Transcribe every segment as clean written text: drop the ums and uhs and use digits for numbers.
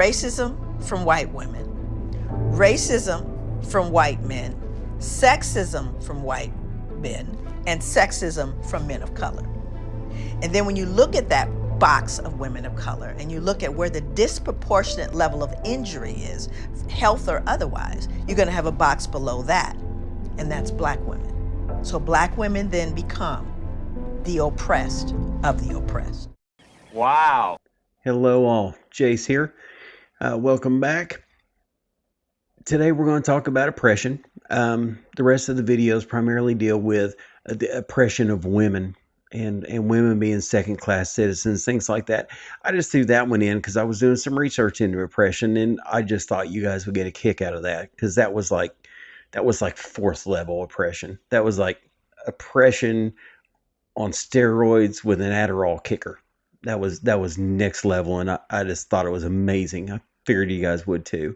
Racism from white women, racism from white men, sexism from white men, and sexism from men of color. And then when you look at that box of women of color and you look at where the disproportionate level of injury is, health or otherwise, you're going to have a box below that, and that's black women. So black women then become the oppressed of the oppressed. Wow. Hello all, Jace here. Welcome back. Today we're going to talk about oppression. The rest of the videos primarily deal with the oppression of women and women being second-class citizens, things like that. I just threw that one in because I was doing some research into oppression, and I just thought you guys would get a kick out of that, because that was like fourth level oppression. That was like oppression on steroids with an Adderall kicker. That was next level, and I just thought it was amazing. I figured you guys would too.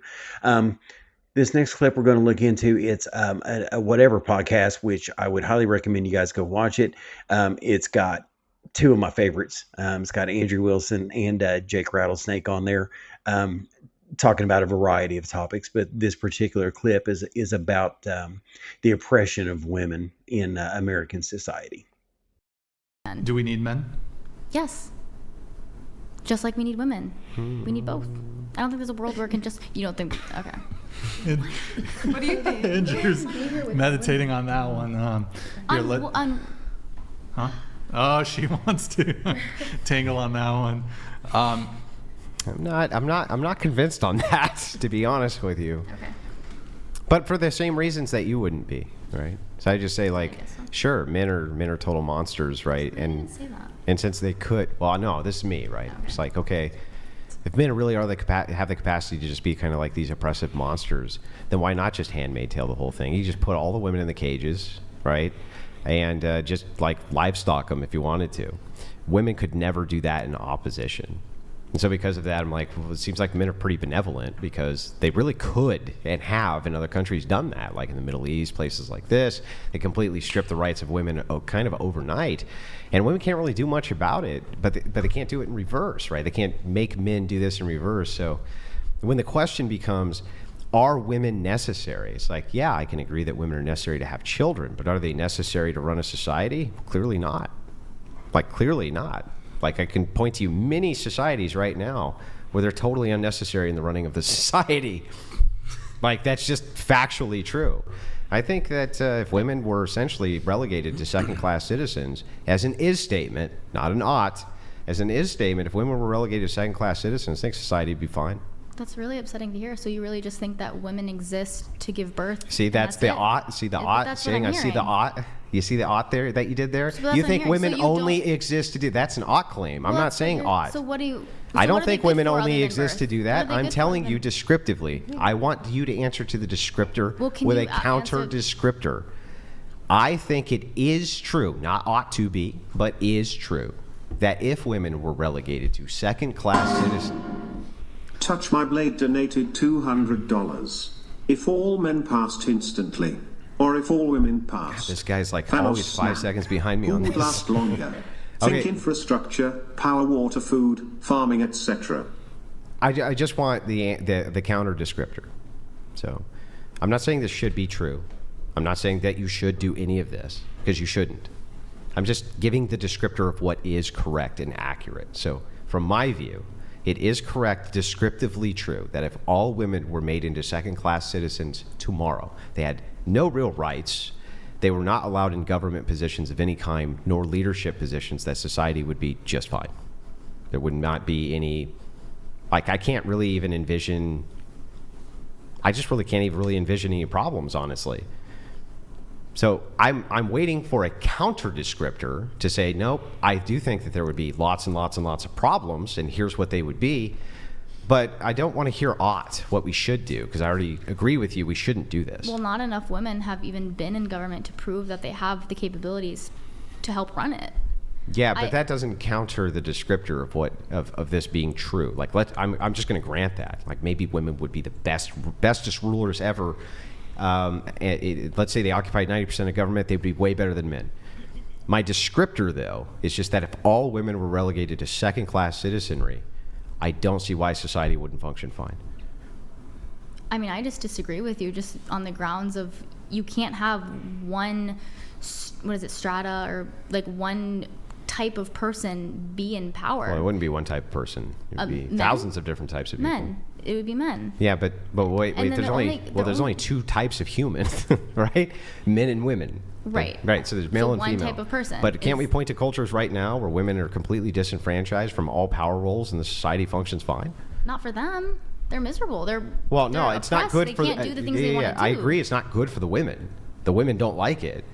This next clip we're going to look into, it's a whatever podcast, which I would highly recommend you guys go watch it. It's got two of my favorites. It's got Andrew Wilson and Jake Rattlesnake on there, talking about a variety of topics. But this particular clip is about the oppression of women in American society. Do we need men? Yes. Just like we need women. We need both. I don't think there's a world where it can just, you don't think, okay. What do you think? Andrew's meditating on that one. Huh? Oh, she wants to tangle on that one. I'm not convinced on that, to be honest with you. Okay. But for the same reasons that you wouldn't be, right? So I just say, like, sure, men are total monsters, right? I didn't say that. And since they could, well, no, this is me, right? Okay. It's like, okay, if men really have the capacity to just be kind of like these oppressive monsters, then why not just handmaid tale the whole thing? You just put all the women in the cages, right? And just like livestock them if you wanted to. Women could never do that in opposition. And so because of that, I'm like, well, it seems like men are pretty benevolent, because they really could and have in other countries done that, like in the Middle East, places like this. They completely strip the rights of women kind of overnight. And women can't really do much about it, but they can't do it in reverse, right? They can't make men do this in reverse. So when the question becomes, are women necessary? It's like, yeah, I can agree that women are necessary to have children, but are they necessary to run a society? Clearly not. Like, clearly not. Like, I can point to you many societies right now where they're totally unnecessary in the running of the society. Like, that's just factually true. I think that if women were essentially relegated to second-class citizens, as an is statement, not an ought, as an is statement, if women were relegated to second-class citizens, I think society would be fine. That's really upsetting to hear. So you really just think that women exist to give birth? See, that's the ought. See the ought saying, I see the ought. You see the ought there that you did there? So you think women only exist to do that's an ought claim. I'm not saying ought. So what do you? So I don't think women only exist to do that. I'm telling you descriptively. I want you to answer to the descriptor with a counter descriptor. I think it is true, not ought to be, but is true, that if women were relegated to second-class citizens. Touch My Blade donated $200. If all men passed instantly, or if all women passed. This guy's like Thanos always 5 seconds behind me on who this. would last longer? Think infrastructure, power, water, food, farming, etc. I just want the counter descriptor. So I'm not saying this should be true. I'm not saying that you should do any of this, because you shouldn't. I'm just giving the descriptor of what is correct and accurate. So from my view, it is correct, descriptively true, that if all women were made into second-class citizens tomorrow, they had no real rights, they were not allowed in government positions of any kind, nor leadership positions, that society would be just fine. There would not be any, like, I can't really even envision, I just really can't even really envision any problems, honestly. So I'm waiting for a counter descriptor to say, nope, I do think that there would be lots and lots and lots of problems, and here's what they would be. But I don't want to hear what we should do, because I already agree with you, we shouldn't do this. Well, not enough women have even been in government to prove that they have the capabilities to help run it. Yeah, but that doesn't counter the descriptor of what of this being true. Like, I'm just going to grant that. Like, maybe women would be the bestest rulers ever. Let's say they occupied 90% of government, they would be way better than men. My descriptor, though, is just that if all women were relegated to second-class citizenry, I don't see why society wouldn't function fine. I mean, I just disagree with you just on the grounds of you can't have one, strata or like one type of person be in power. Well, it wouldn't be one type of person. It would be men? thousands of different types of people. Men. It would be men. Yeah, but wait, And then there's only two types of humans, right? Men and women. Right. Right. So there's male and one female. type of person But can't we is- point to cultures right now where women are completely disenfranchised from all power roles and the society functions fine? Not for them. They're miserable. They're Well, no, they're it's not oppressed. good for They can't do the things they want to do. I agree, it's not good for the women. The women don't like it.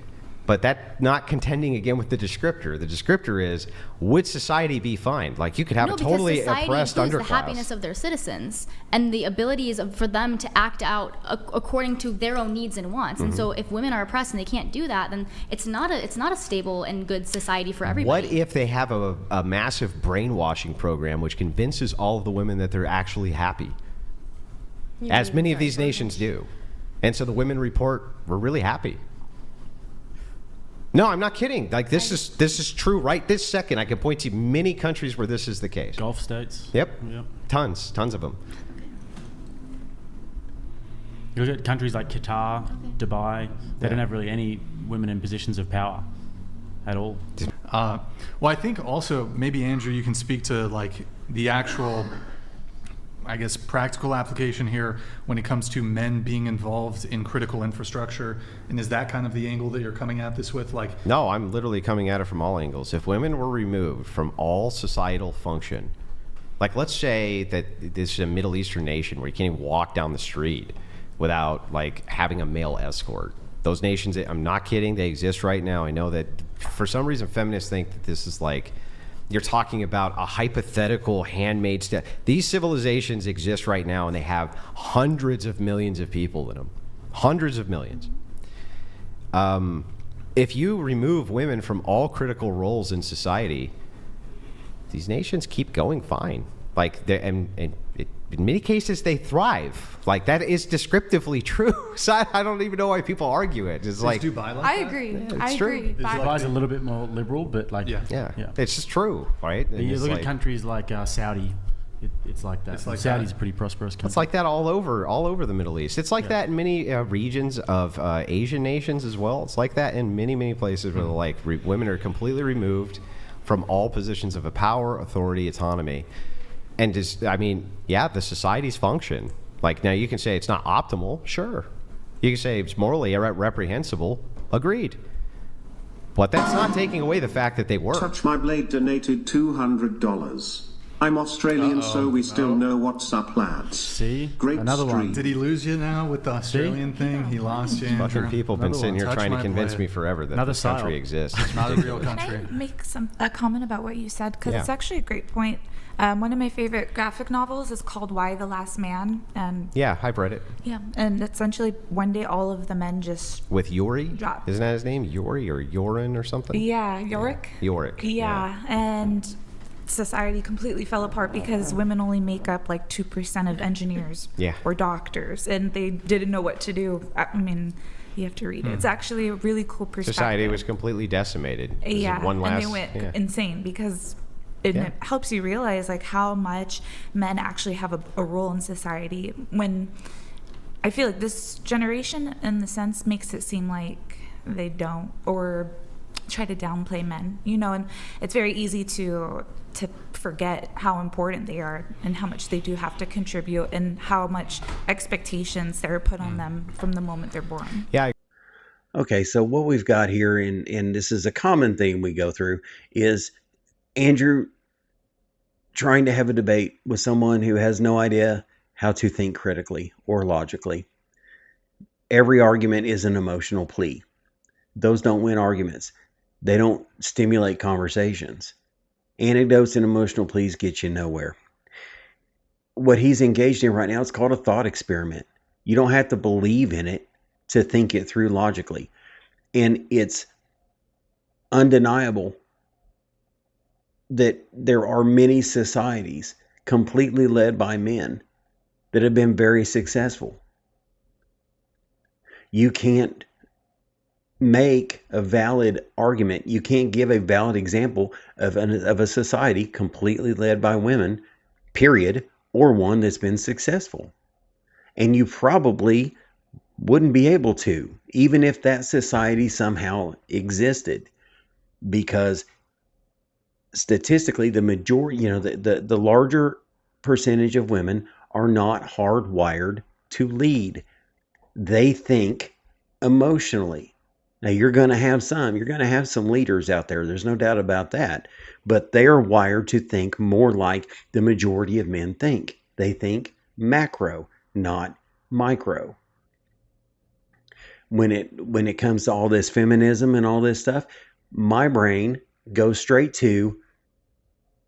But that's not contending again with the descriptor. The descriptor is, would society be fine? Like you could have No, a totally because society oppressed includes underclass. the happiness of their citizens and the abilities for them to act out according to their own needs and wants. And so, if women are oppressed and they can't do that, then it's not a stable and good society for everybody. What if they have a massive brainwashing program which convinces all of the women that they're actually happy? As many of these nations do. And so the women report, we're really happy. No, I'm not kidding. Like this is true right this second. I can point to many countries where this is the case. Gulf states. Yep. Yep. Tons of them. You look at countries like Qatar, Dubai. They don't have really any women in positions of power at all. Well, I think also maybe Andrew, you can speak to like the actual, I guess, practical application here when it comes to men being involved in critical infrastructure. And is that kind of the angle that you're coming at this with? Like, No, I'm literally coming at it from all angles. If women were removed from all societal function, like let's say that this is a Middle Eastern nation where you can't even walk down the street without like having a male escort. Those nations, I'm not kidding, they exist right now. I know that for some reason feminists think that this is like, you're talking about a hypothetical handmade step. These civilizations exist right now and they have hundreds of millions of people in them. Hundreds of millions. If you remove women from all critical roles in society, these nations keep going fine. Like, in many cases, they thrive. Like, that is descriptively true. So I don't even know why people argue it. It's like, Dubai like I that? agree. it's I true. agree. It's like Dubai's a little bit more liberal, but like Yeah. it's just true, right? And you it's look like- at countries like Saudi. It's like that. It's like Saudi's that. a pretty prosperous country. It's like that all over the Middle East. It's like that in many regions of Asian nations as well. It's like that in many places where like women are completely removed from all positions of power, authority, autonomy, and just the societies function. Like now you can say it's not optimal, sure. You can say it's morally reprehensible, agreed. But that's not taking away the fact that they work. Touch My Blade donated $200. I'm Australian, so we still know what's up, lads. See? Great Another one. stream. Did he lose you now with the Australian thing? He lost you, Andrew. Fucking people have been Another sitting one. here Touch trying to my convince blade. me forever that Another this country style. exists. It's not a real Can country. I make a comment about what you said? Because Yeah. it's actually a great point. One of my favorite graphic novels is called Why the Last Man. And Yeah, I've read it. yeah, and essentially one day all of the men just, With Yuri? Drop. Isn't that his name? Yuri or Yorin or something? yeah, Yorick. Yorick. Yeah, and society completely fell apart because women only make up like 2% of engineers Yeah. or doctors, and they didn't know what to do. I mean, you have to read it. It's actually a really cool perspective. Society was completely decimated. This is Yeah, one and last, they went yeah. insane because it helps you realize like how much men actually have a role in society. When I feel like this generation, in the sense, makes it seem like they don't, or try to downplay men, and it's very easy to forget how important they are and how much they do have to contribute and how much expectations that are put on them from the moment they're born. Yeah, Okay, so what we've got here, and this is a common theme we go through, is Andrew trying to have a debate with someone who has no idea how to think critically or logically. Every argument is an emotional plea. Those don't win arguments. They don't stimulate conversations. Anecdotes and emotional pleas get you nowhere. What he's engaged in right now is called a thought experiment. You don't have to believe in it to think it through logically. And it's undeniable that there are many societies completely led by men that have been very successful. You can't make a valid argument. You can't give a valid example of a society completely led by women period, or one that's been successful. And you probably wouldn't be able to, even if that society somehow existed, because statistically, the majority, the larger percentage of women are not hardwired to lead. They think emotionally. Now you're going to have some leaders out there. There's no doubt about that. But they are wired to think more like the majority of men think. They think macro, not micro. When it comes to all this feminism and all this stuff, my brain goes straight to,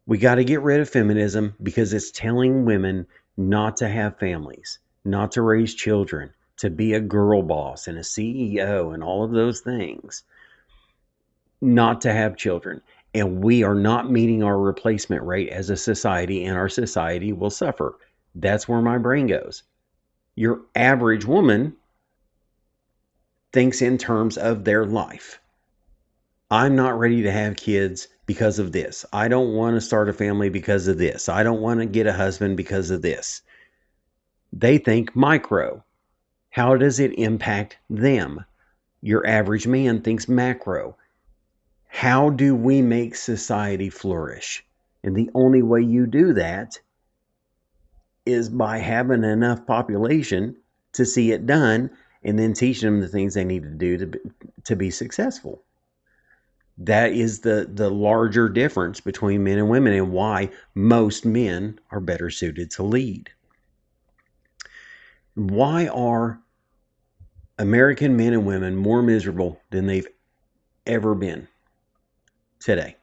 we got to get rid of feminism because it's telling women not to have families, not to raise children, to be a girl boss and a CEO and all of those things, not to have children. And we are not meeting our replacement rate as a society, and our society will suffer. That's where my brain goes. Your average woman thinks in terms of their life. I'm not ready to have kids because of this. I don't want to start a family because of this. I don't want to get a husband because of this. They think micro. How does it impact them? Your average man thinks macro. How do we make society flourish? And the only way you do that is by having enough population to see it done, and then teaching them the things they need to do to be successful. That is the larger difference between men and women, and why most men are better suited to lead. Why are American men and women more miserable than they've ever been today?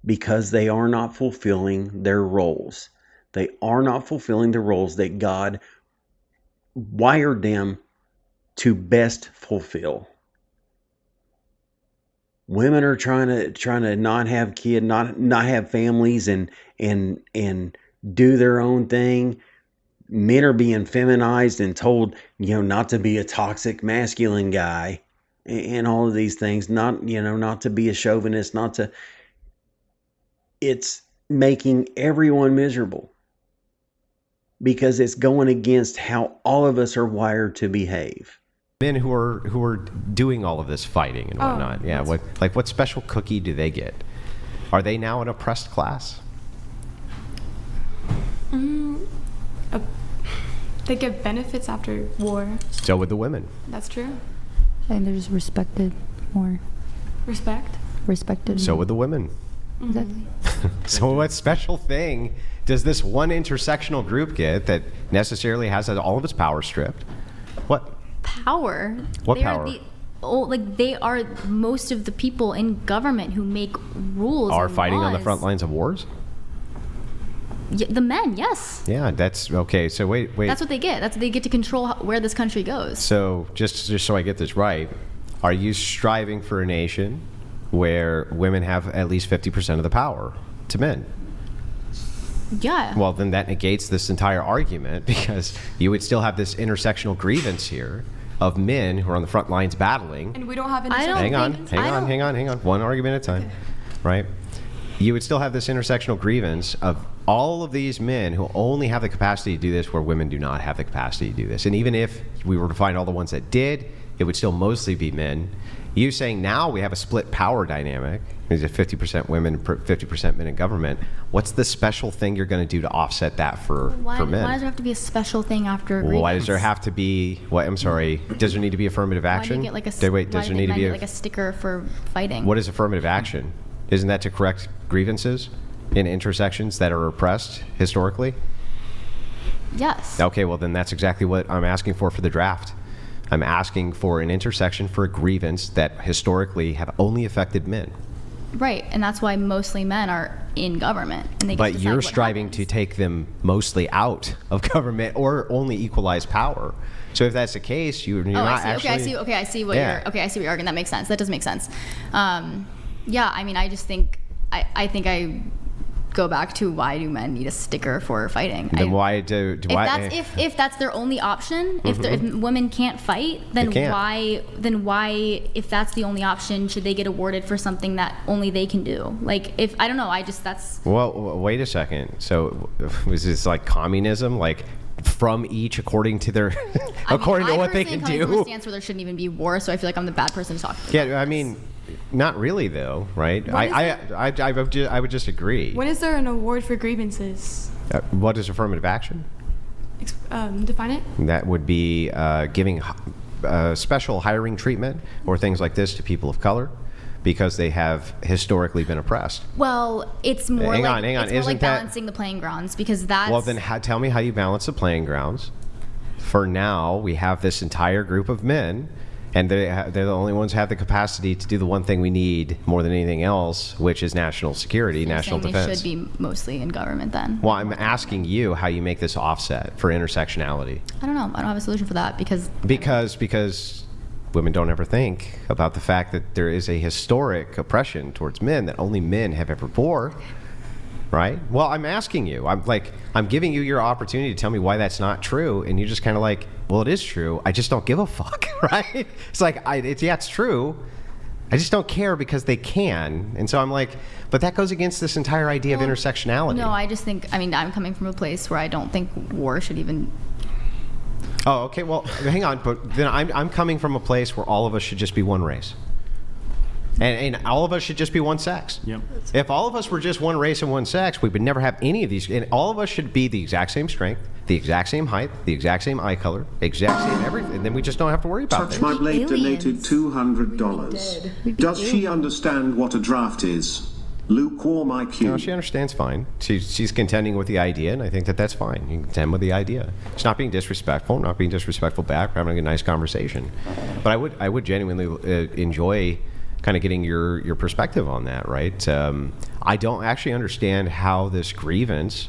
Because they are not fulfilling their roles. They are not fulfilling the roles that God wired them to best fulfill. Women are trying to not have kids, not have families, and do their own thing. Men are being feminized and told, not to be a toxic masculine guy, and all of these things. Not to be a chauvinist. It's making everyone miserable, because it's going against how all of us are wired to behave. Men who are doing all of this fighting and whatnot. Yeah, what special cookie do they get? Are they now an oppressed class? They get benefits after war. So would the women. That's true. And they're just respected more. Respected. So would the women. Exactly. So what special thing does this one intersectional group get that necessarily has all of its power stripped? What? Power. What they power? They are most of the people in government who make rules. Are and fighting laws. on the front lines of wars? Yeah, the men, yes. Yeah, that's okay. So wait. That's what they get. They get to control where this country goes. So just so I get this right, are you striving for a nation where women have at least 50% of the power to men? Yeah. Well, then that negates this entire argument, because you would still have this intersectional grievance here of men who are on the front lines battling. And we don't have any. Hang on. One argument at a time, right? You would still have this intersectional grievance of all of these men who only have the capacity to do this, where women do not have the capacity to do this. And even if we were to find all the ones that did, it would still mostly be men. You saying now we have a split power dynamic, there's a 50% women, 50% men in government. What's the special thing you're going to do to offset that for men? Why does there have to be a special thing after a grievance? Why does there have to be, I'm sorry, does there need to be affirmative action? Why do you get like a sticker for fighting? What is affirmative action? Isn't that to correct grievances in intersections that are oppressed historically? Yes. Okay, well then that's exactly what I'm asking for the draft. I'm asking for an intersection for a grievance that historically have only affected men. Right, and that's why mostly men are in government. And they but you're striving to take them mostly out of government or only equalize power. So if that's the case, you're not actually... Okay, I see what you're arguing. That makes sense. That does make sense. Yeah, I mean, I just think, I think I go back to, why do men need a sticker for fighting? Then why do if why? that's if that's their only option, if women can't fight, then They can't. why if that's the only option, should they get awarded for something that only they can do? Like, if I don't know, that's Well, wait a second. So was this like communism? Like from each according to their according to what they can personally am coming from a do? stance where there shouldn't even be war, so I feel like I'm the bad person to talk to. Yeah, I mean, not really though, right? I would just agree. When is there an award for grievances? What is affirmative action? Define it. That would be giving special hiring treatment or things like this to people of color because they have historically been oppressed. Well, it's more Hang like on. it's more Isn't like that- balancing the playing grounds, because that's Well, then tell me how you balance the playing grounds. For now, we have this entire group of men, and they're the only ones who have the capacity to do the one thing we need more than anything else, which is national security, you're national saying defense. They should be mostly in government then. Well, I'm asking you how you make this offset for intersectionality. I don't know. I don't have a solution for that because Women don't ever think about the fact that there is a historic oppression towards men that only men have ever bore, right? Well, I'm asking you. I'm giving you your opportunity to tell me why that's not true, and you're just kind of like, well, it is true. I just don't give a fuck, right? It's like, it's true. I just don't care because they can. And so I'm like, but that goes against this entire idea of intersectionality. No, I just think, I'm coming from a place where I don't think war should even. Oh, okay. Well, hang on. But then I'm coming from a place where all of us should just be one race. And all of us should just be one sex. Yep. If all of us were just one race and one sex, we would never have any of these. And all of us should be the exact same strength, the exact same height, the exact same eye color, exact same everything. And then we just don't have to worry about Touch things. My Blade Aliens. donated $200. Does she understand what a draft is? Lukewarm IQ. No, she understands fine. She's contending with the idea, and I think that's fine. You can contend with the idea. It's not being disrespectful, not being disrespectful back. We're having a nice conversation. But I would genuinely enjoy kind of getting your perspective on that, right? I don't actually understand how this grievance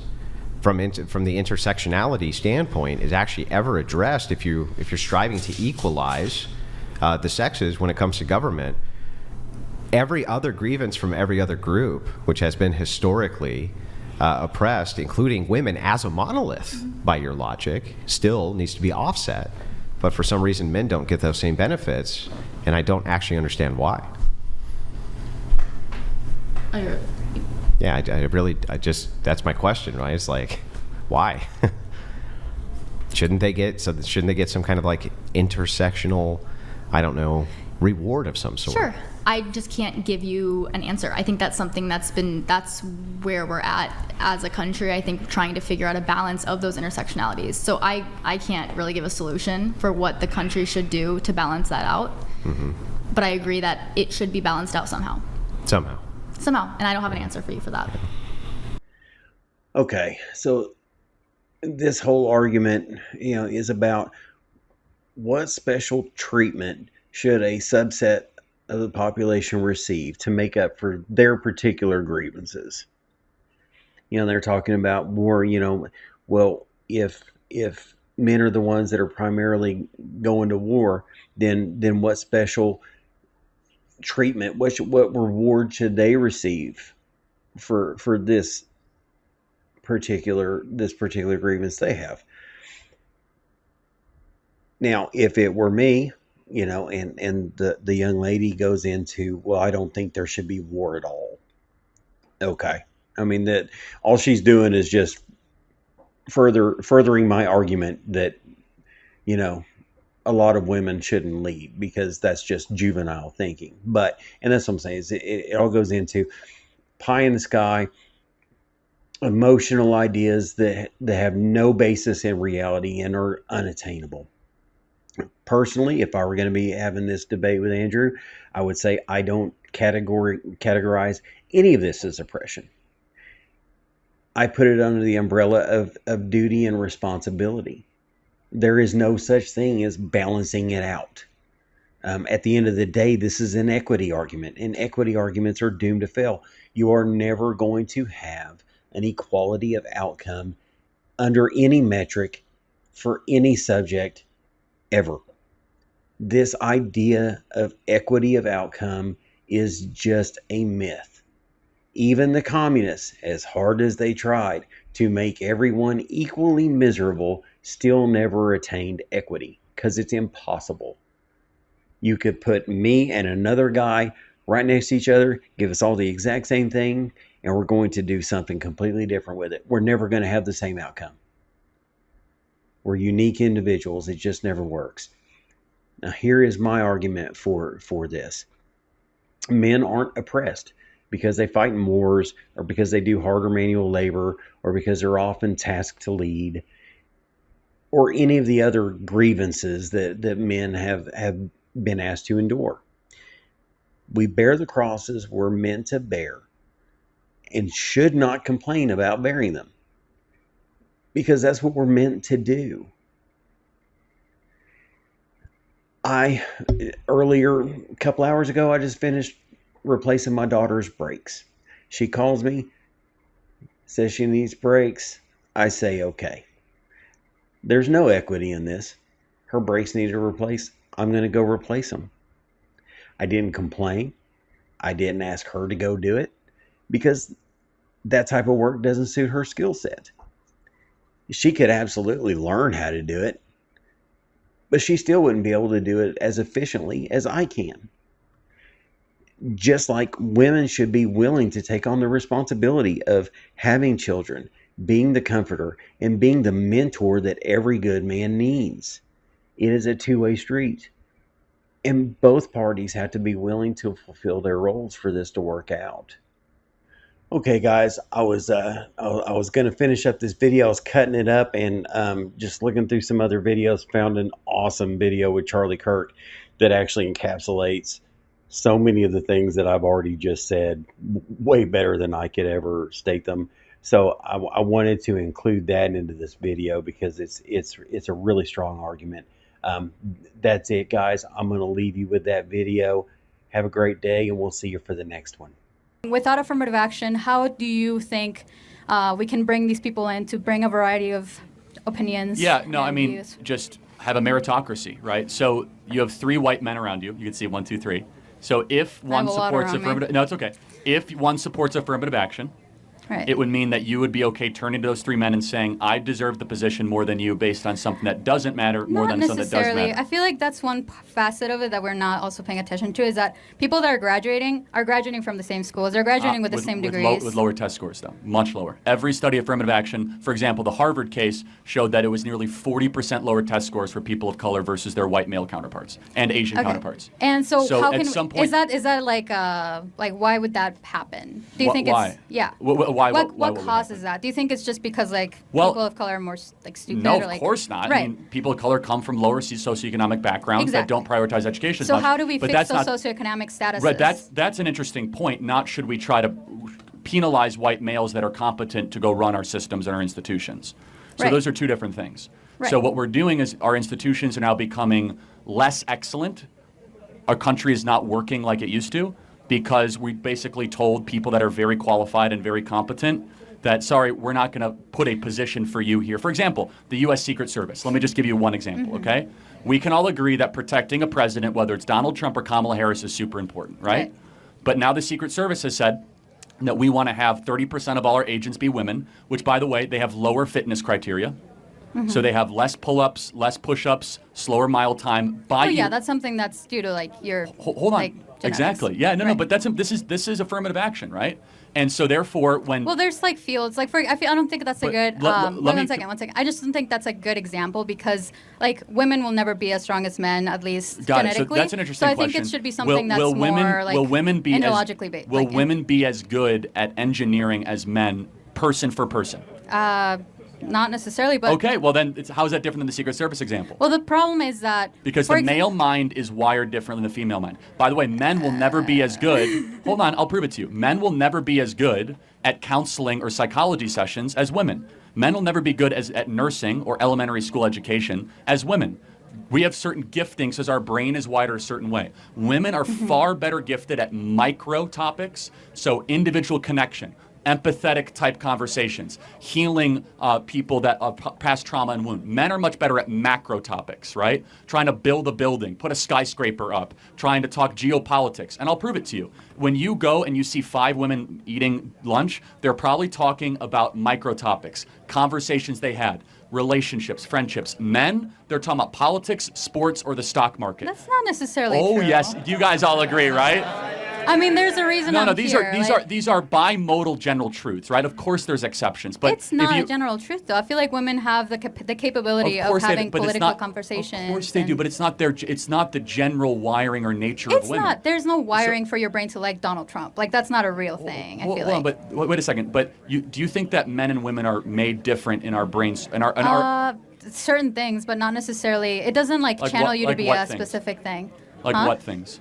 from the intersectionality standpoint is actually ever addressed if you're striving to equalize the sexes when it comes to government. Every other grievance from every other group, which has been historically oppressed, including women as a monolith by your logic, still needs to be offset. But for some reason, men don't get those same benefits, and I don't actually understand why. Yeah, that's my question, right? It's like, why? Shouldn't they get some kind of like intersectional, I don't know, reward of some sort? Sure. I just can't give you an answer. I think that's something that's where we're at as a country. I think trying to figure out a balance of those intersectionalities. So I can't really give a solution for what the country should do to balance that out. Mm-hmm. But I agree that it should be balanced out somehow. Somehow. And I don't have an answer for you for that. Okay, so this whole argument, is about what special treatment should a subset of the population receive to make up for their particular grievances. They're talking about more, well, if men are the ones that are primarily going to war, then what special treatment, what reward should they receive for this particular grievance they have? Now, if it were me, and the young lady goes into, well, I don't think there should be war at all. Okay. I mean, that all she's doing is just furthering my argument that, a lot of women shouldn't lead because that's just juvenile thinking. And that's what I'm saying, is it all goes into pie in the sky, emotional ideas that have no basis in reality and are unattainable. Personally, if I were going to be having this debate with Andrew, I would say I don't categorize any of this as oppression. I put it under the umbrella of duty and responsibility. There is no such thing as balancing it out. At the end of the day, this is an equity argument, and equity arguments are doomed to fail. You are never going to have an equality of outcome under any metric for any subject ever. This idea of equity of outcome is just a myth. Even the communists, as hard as they tried to make everyone equally miserable, still never attained equity because it's impossible. You could put me and another guy right next to each other, give us all the exact same thing, and we're going to do something completely different with it. We're never going to have the same outcome. We're unique individuals. It just never works. Now, here is my argument for this. Men aren't oppressed because they fight in wars or because they do harder manual labor or because they're often tasked to lead or any of the other grievances that men have been asked to endure. We bear the crosses we're meant to bear and should not complain about bearing them because that's what we're meant to do. Earlier, a couple hours ago, I just finished replacing my daughter's brakes. She calls me, says she needs brakes. I say, okay. There's no equity in this. Her brakes needed replaced. I'm going to go replace them. I didn't complain. I didn't ask her to go do it because that type of work doesn't suit her skill set. She could absolutely learn how to do it, but she still wouldn't be able to do it as efficiently as I can. Just like women should be willing to take on the responsibility of having children, being the comforter, and being the mentor that every good man needs. It is a two-way street. And both parties have to be willing to fulfill their roles for this to work out. Okay, guys, I was going to finish up this video. I was cutting it up and just looking through some other videos, found an awesome video with Charlie Kirk that actually encapsulates so many of the things that I've already just said way better than I could ever state them. So I wanted to include that into this video because it's a really strong argument. That's it, guys. I'm going to leave you with that video. Have a great day, and we'll see you for the next one. Without affirmative action, how do you think we can bring these people in to bring a variety of opinions? Yeah, no, I mean, views? just have a meritocracy, right? So you have 3 white men around you. You can see 1, 2, 3. So if one supports affirmative, no, it's okay. If one supports affirmative action, right, it would mean that you would be okay turning to those 3 men and saying, I deserve the position more than you based on something that doesn't matter more than something that does matter. I feel like that's one facet of it that we're not also paying attention to is that people that are graduating from the same schools. They're graduating with the same degrees. With lower test scores, though. Much lower. Every study of affirmative action, for example, the Harvard case showed that it was nearly 40% lower test scores for people of color versus their white male counterparts and Asian counterparts. And so how at can some point, is that like why would that happen? Do you think why? It's yeah? Why What causes that? Do you think it's just because people of color are more stupid? No, or, of course not. Right. I mean, people of color come from lower socioeconomic backgrounds that don't prioritize education as so much. how do we but fix that's those socioeconomic statuses? Right, that's an interesting point. Not should we try to penalize white males that are competent to go run our systems and our institutions. So those are 2 different things. Right. So what we're doing is our institutions are now becoming less excellent. Our country is not working like it used to because we basically told people that are very qualified and very competent that, sorry, we're not going to put a position for you here. For example, the U.S. Secret Service. Let me just give you one example, okay? We can all agree that protecting a president, whether it's Donald Trump or Kamala Harris, is super important, right? But now the Secret Service has said that we want to have 30% of all our agents be women, which, by the way, they have lower fitness criteria. So they have less pull-ups, less push-ups, slower mile time. That's something that's due to your hold on. genetics. Exactly. Yeah, no, but this is affirmative action, right? And so therefore, when there's fields I don't think that's a good. One second. I just don't think that's a good example because women will never be as strong as men, at least genetically. So that's an interesting question. So I think it should be something will women be ideologically based. Will women be as good at engineering as men, person for person? Not necessarily, but okay. Well, then, how is that different than the Secret Service example? Well, the problem is that because the male mind is wired differently than the female mind. By the way, men will never be as good. Hold on, I'll prove it to you. Men will never be as good at counseling or psychology sessions as women. Men will never be good at nursing or elementary school education as women. We have certain giftings because our brain is wired a certain way. Women are far better gifted at micro topics, so individual connection. empathetic type conversations, healing people that past trauma and wound. Men are much better at macro topics, right? Trying to build a building, put a skyscraper up, trying to talk geopolitics. And I'll prove it to you. When you go and you see 5 women eating lunch, they're probably talking about micro topics, conversations they had, relationships, friendships. Men, they're talking about politics, sports, or the stock market. That's not necessarily true. Oh, yes. You guys all agree, right? I mean, there's a reason. No, these are bimodal general truths, right? Of course, there's exceptions, but it's not a general truth, though. I feel like women have the capability of having political conversations. Of course they do, but it's not the general wiring or nature of women. It's not. There's no wiring for your brain to like Donald Trump. Like that's not a real thing. I feel like. But wait a second. But do you think that men and women are made different in our brains and our certain things, but not necessarily. It doesn't channel you to be a specific thing. Like what things?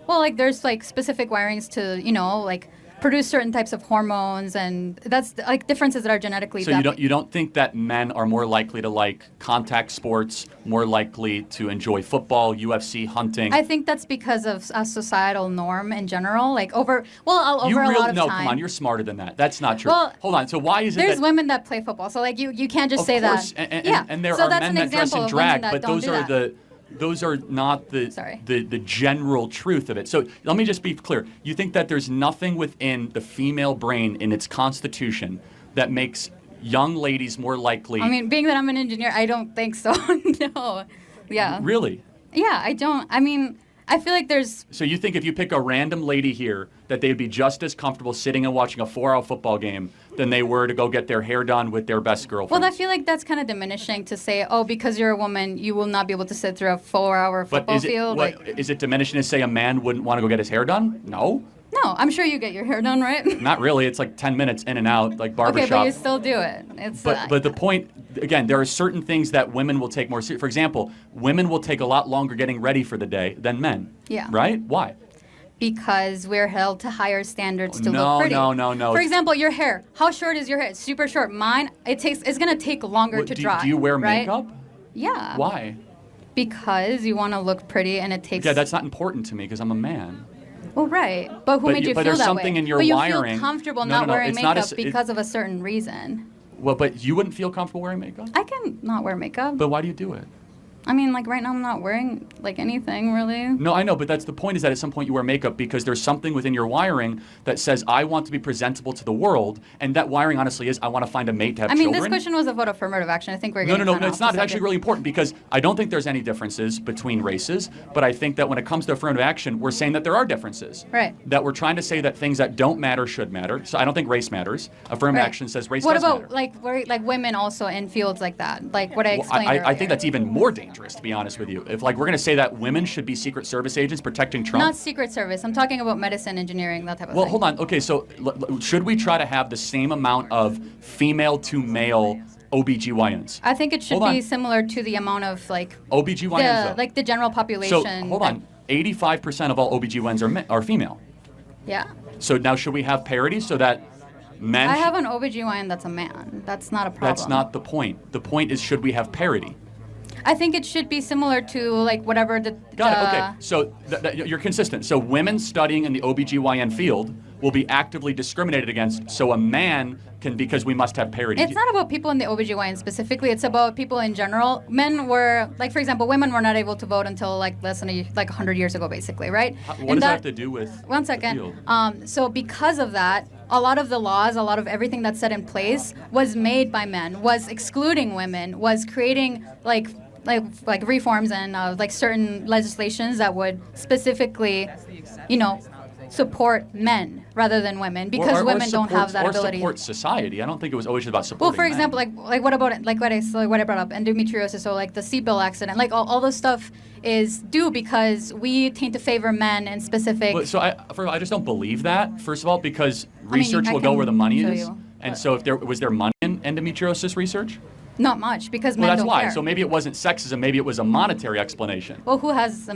Well, there's specific wirings to produce certain types of hormones, and that's differences that are genetically. So you don't think that men are more likely to like contact sports, more likely to enjoy football, UFC, hunting? I think that's because of a societal norm in general. Over a lot of time. No, come on, you're smarter than that. That's not true. Well, hold on. So why is it there's women that play football? So you can't just say that. And there are men that dress in drag, but those are not the general truth of it. So let me just be clear. You think that there's nothing within the female brain in its constitution that makes young ladies more likely... I mean, being that I'm an engineer, I don't think so. No. Yeah. Really? Yeah, I don't. I mean, I feel like there's... So you think if you pick a random lady here that they'd be just as comfortable sitting and watching a 4-hour football game than they were to go get their hair done with their best girlfriend? Well, I feel like that's kind of diminishing to say, because you're a woman, you will not be able to sit through a 4-hour football field. Is it diminishing to say a man wouldn't want to go get his hair done? No. No, I'm sure you get your hair done, right? Not really. It's 10 minutes in and out, like barbershop. Okay, but you still do it. But the point, again, there are certain things that women will take more seriously. For example, women will take a lot longer getting ready for the day than men. Yeah. Right? Why? Because we're held to higher standards to look pretty. No. For example, your hair. How short is your hair? It's super short. Mine, it's going to take longer to dry. Do you wear right? makeup? Yeah. Why? Because you want to look pretty, and it takes... Yeah, that's not important to me because I'm a man. Well, right. But who made you feel that way? But there's something in your wiring... But you feel comfortable not wearing makeup because of a certain reason. Well, but you wouldn't feel comfortable wearing makeup? I can not wear makeup. But why do you do it? I mean, right now I'm not wearing anything really. No, I know, but that's the point, is that at some point you wear makeup because there's something within your wiring that says, I want to be presentable to the world, and that wiring honestly is, I want to find a mate to have children. I mean, this question was about affirmative action. I think we're getting No, it's not. It's actually really important because I don't think there's any differences between races, but I think that when it comes to affirmative action, we're saying that there are differences. Right. That we're trying to say that things that don't matter should matter. So I don't think race matters. Affirmative action says race does matter. What about women also in fields like that? Like what I explained earlier. I think that's even more dangerous, to be honest with you. If we're going to say that women should be Secret Service agents protecting Trump. Not Secret Service. I'm talking about medicine, engineering, that type of thing. Well, hold on. Okay, so should we try to have the same amount of female to male OBGYNs? I think it should be similar to the amount of OBGYNs, the general population. So hold on. 85% of all OBGYNs are female. Yeah. So now should we have parity so that men... I have an OBGYN that's a man. That's not a problem. That's not the point. The point is, should we have parity? I think it should be similar to whatever the... Got it, okay. So you're consistent. So women studying in the OBGYN field will be actively discriminated against, so a man can, because we must have parity. It's not about people in the OBGYN specifically, it's about people in general. Men were, for example, women were not able to vote until less than 100 years ago, basically, right? What does that have to do with One second. So because of that, a lot of the laws, a lot of everything that's set in place was made by men, was excluding women, was creating reforms and certain legislations that would specifically, support men rather than women, because women don't have that ability. Or support society. I don't think it was always about supporting Well, for example, what about it? What I brought up, endometriosis, so the seatbelt accident, all this stuff is due because we tend to favor men in specific. But, so I just don't believe that. First of all, because research will go where the money is, and so if was there money in endometriosis research? Not much, because men that's don't why. care. So maybe it wasn't sexism. Maybe it was a monetary explanation. Well, who has the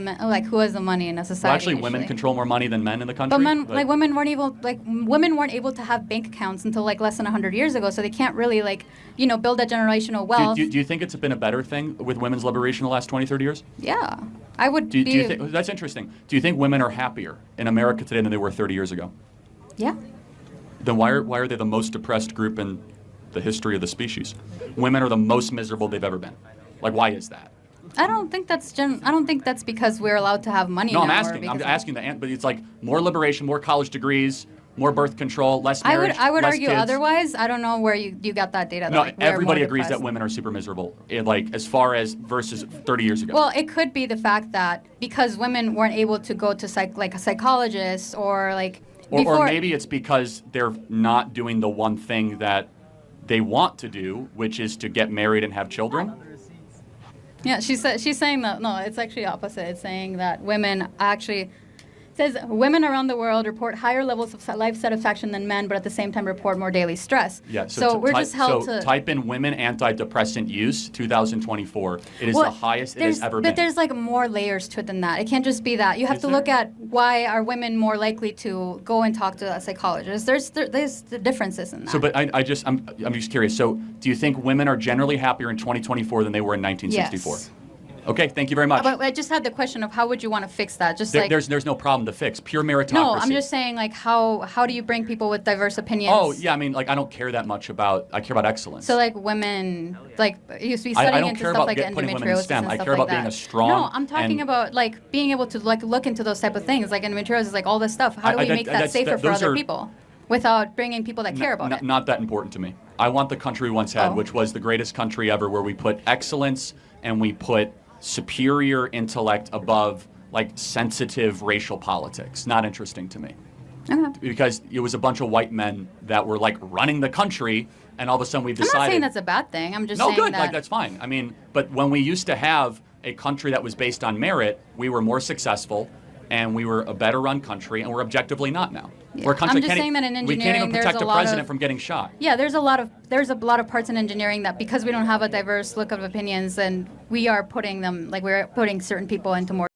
money in a society? Well, actually, women control more money than men in the country. But men, women weren't able to have bank accounts until less than 100 years ago. So they can't really build that generational wealth. Do you think it's been a better thing with women's liberation in the last 20, 30 years? Yeah, I would. Do you think that's interesting? Do you think women are happier in America today than they were 30 years ago? Yeah. Then why are they the most depressed group in the history of the species? Women are the most miserable they've ever been. Like, why is that? I don't think that's because we're allowed to have money. No, now, I'm asking but it's like more liberation, more college degrees, more birth control, less marriage. I would less argue kids. otherwise. I don't know where you got that data. No, like, we're everybody more agrees that depressed. women are super miserable. Like as far as versus 30 years ago. Well, it could be the fact that because women weren't able to go to a psychologist or like before. Or maybe it's because they're not doing the one thing that they want to do, which is to get married and have children. Yeah, she's saying that no, it's actually opposite. It's saying that women actually. It says women around the world report higher levels of life satisfaction than men, but at the same time report more daily stress. Yeah, so we're just held to type in women antidepressant use 2024. It is the highest it has ever been. But there's like more layers to it than that. It can't just be that. You have to look at why are women more likely to go and talk to a psychologist. There's the differences in that. So, but I'm just curious. So, do you think women are generally happier in 2024 than they were in 1964? Yes. Okay, thank you very much. But I just had the question of how would you want to fix that? Just there's no problem to fix. Pure meritocracy. No, I'm just saying like how do you bring people with diverse opinions? Oh yeah, I mean like I don't care that much about. I care about excellence. So like women, like you used to be I studying don't into care stuff about like putting women in endometriosis STEM. and I stuff care like about that. being a strong. No, I'm talking about like being able to like look into those type of things, like endometriosis, like all this stuff. How do we make that safer for other people without bringing people that care about it? Not that important to me. I want the country we once had, which was the greatest country ever, where we put excellence and we put superior intellect above like sensitive racial politics. Not interesting to me. Okay. Because it was a bunch of white men that were like running the country, and all of a sudden we've decided. I'm not saying that's a bad thing. I'm just saying good. that. Like that's fine. I mean, but when we used to have a country that was based on merit, we were more successful, and we were a better run country, and we're objectively not now. Yeah. We're a country I'm just saying that in we can't engineering, even there's protect a a lot president of from getting shot. Yeah, there's a lot of parts in engineering that because we don't have a diverse look of opinions, and we're putting certain people into more